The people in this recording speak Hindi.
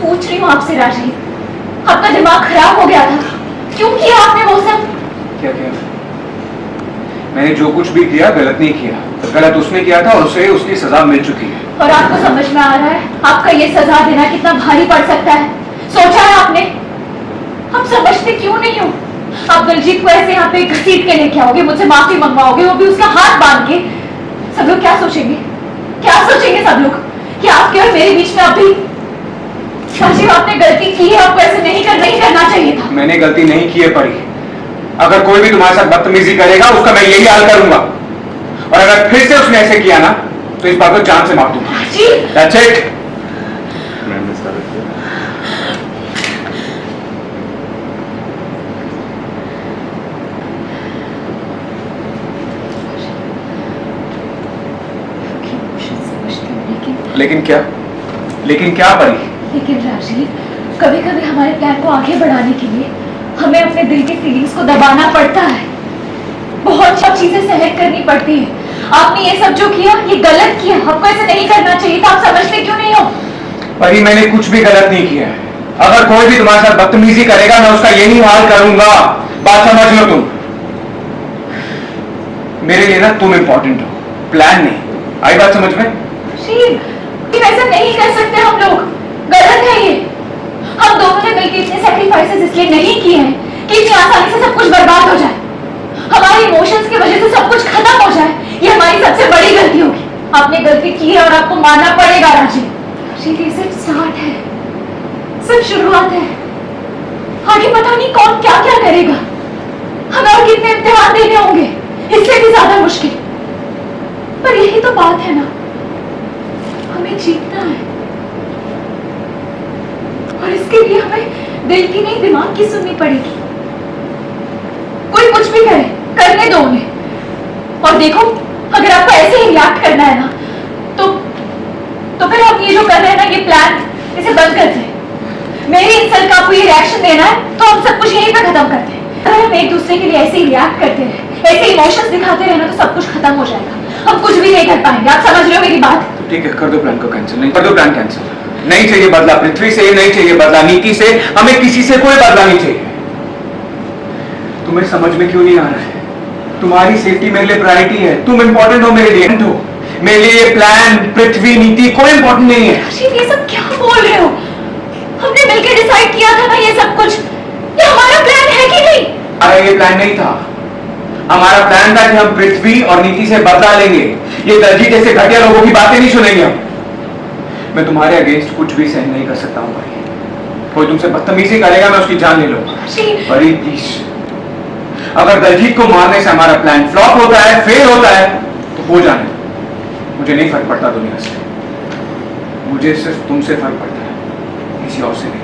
पूछ रही हूँ आपसे राजीव, आपका दिमाग खराब हो गया था? क्यों किया आपने वो सब? क्या किया? मैंने जो कुछ भी किया गलत नहीं किया। गलत उसने किया था और उसे उसकी सजा मिल चुकी है। और आपको समझ में आ रहा है आपका ये सजा देना कितना भारी पड़ सकता है? सोचा है आपने? आप समझते क्यों नहीं हो? आप दलजीत को ऐसे यहाँ पे घसीट के लेके आओगे, मुझसे माफी मंगवाओगे, वो भी उसका हाथ बांध के। सब लोग क्या सोचेंगे? क्या सोचेंगे सब लोग कि आपके और मेरे बीच में अभी राजीव आपने गलती की है, आपको ऐसे नहीं करना चाहिए था। मैंने गलती नहीं की है परी। अगर कोई भी तुम्हारे साथ बदतमीजी करेगा उसका मैं यही हाल करूंगा, और अगर फिर से उसने ऐसे किया ना तो इस बात को जान से मार दूंगा। That's it. लेकिन क्या? लेकिन क्या परी? लेकिन राजीव, कभी कभी हमारे प्लान को आगे बढ़ाने के लिए हमें अपने दिल की फीलिंग्स को दबाना पड़ता है, बहुत सब चीजें सहन करनी पड़ती है। आपने ये सब जो किया ये गलत किया, आपको ऐसे नहीं करना चाहिए था। आप समझते क्यों नहीं हो? परी मैंने कुछ भी गलत नहीं किया है। अगर कोई भी तुम्हारे साथ बदतमीजी करेगा मैं उसका यही हाल करूंगा। बात समझ लो तुम। मेरे लिए ना तुम इंपॉर्टेंट हो, प्लान नहीं। आई बात समझ में? ऐसा नहीं कर सकते हम लोग, गलत है ये। हम दोनों ने मिलकर इतने सैक्रिफाइसेस इसलिए नहीं किए हैं कि इतनी आसानी से सब कुछ बर्बाद हो जाए, हमारे इमोशंस की वजह से सब कुछ खत्म हो जाए। ये हमारी सबसे बड़ी गलती होगी। आपने गलती की है और आपको मानना पड़ेगा राजीव। ये सिर्फ स्टार्ट है, सिर्फ शुरुआत है। आगे पता नहीं कौन क्या क्या करेगा, हमें और कितने इम्तिहान देने होंगे, इससे भी ज्यादा मुश्किल। पर यही तो बात है ना, हमें जीतना है और इसके लिए हमें दिल की नहीं दिमाग की सुननी पड़ेगी। कोई कुछ भी करे, करने दो उन्हें। और देखो, अगर आपको ऐसे ही रिएक्ट करना है ना तो फिर आप ये जो कर रहे हैं ना, ये प्लान, इसे बंद करते हैं। मेरी इंसल्ट का आपको ये रिएक्शन देना है तो हम सब कुछ यहीं पे खत्म करते हैं। अगर हम एक दूसरे के लिए ऐसे ही रिएक्ट करते हैं, ऐसे इमोशंस दिखाते रहे ना, तो सब कुछ खत्म हो जाएगा। हम कुछ भी नहीं कर पाएंगे। आप समझ रहे हो मेरी बात? तो ठीक है, कर दो प्लान को कैंसिल। नहीं कर दो प्लान कैंसिल। नहीं चाहिए बदला पृथ्वी से, नहीं चाहिए बदला नीति से, हमें किसी से कोई बदला नहीं चाहिए। तुम्हें समझ में क्यों नहीं आ रहा है? तुम्हारी सेफ्टी मेरे लिए प्रायोरिटी है। तुम इंपॉर्टेंट हो मेरे लिए। मेरे लिए ये प्लान, पृथ्वी, नीति कोई इंपॉर्टेंट नहीं है। ये सब क्या बोल रहे हो? हमने मिलकर डिसाइड किया था ना ये सब कुछ। ये हमारा प्लान है कि नहीं? अरे ये प्लान नहीं था। हमारा प्लान था कि हम पृथ्वी और नीति से बदला लेंगे। ये दलजीत जैसे घटिया लोगों की बातें नहीं सुनेंगे हम। मैं तुम्हारे अगेंस्ट कुछ भी सहन नहीं कर सकता हूँ भाई। कोई तुमसे बदतमीजी करेगा मैं उसकी जान ले लूंगा। अरे प्लीज, अगर दलजीत को मारने से हमारा प्लान फ्लॉप होता है, फेल होता है, तो हो जाने दो। मुझे नहीं फर्क पड़ता दुनिया से, मुझे सिर्फ तुमसे फर्क पड़ता है, किसी और से नहीं।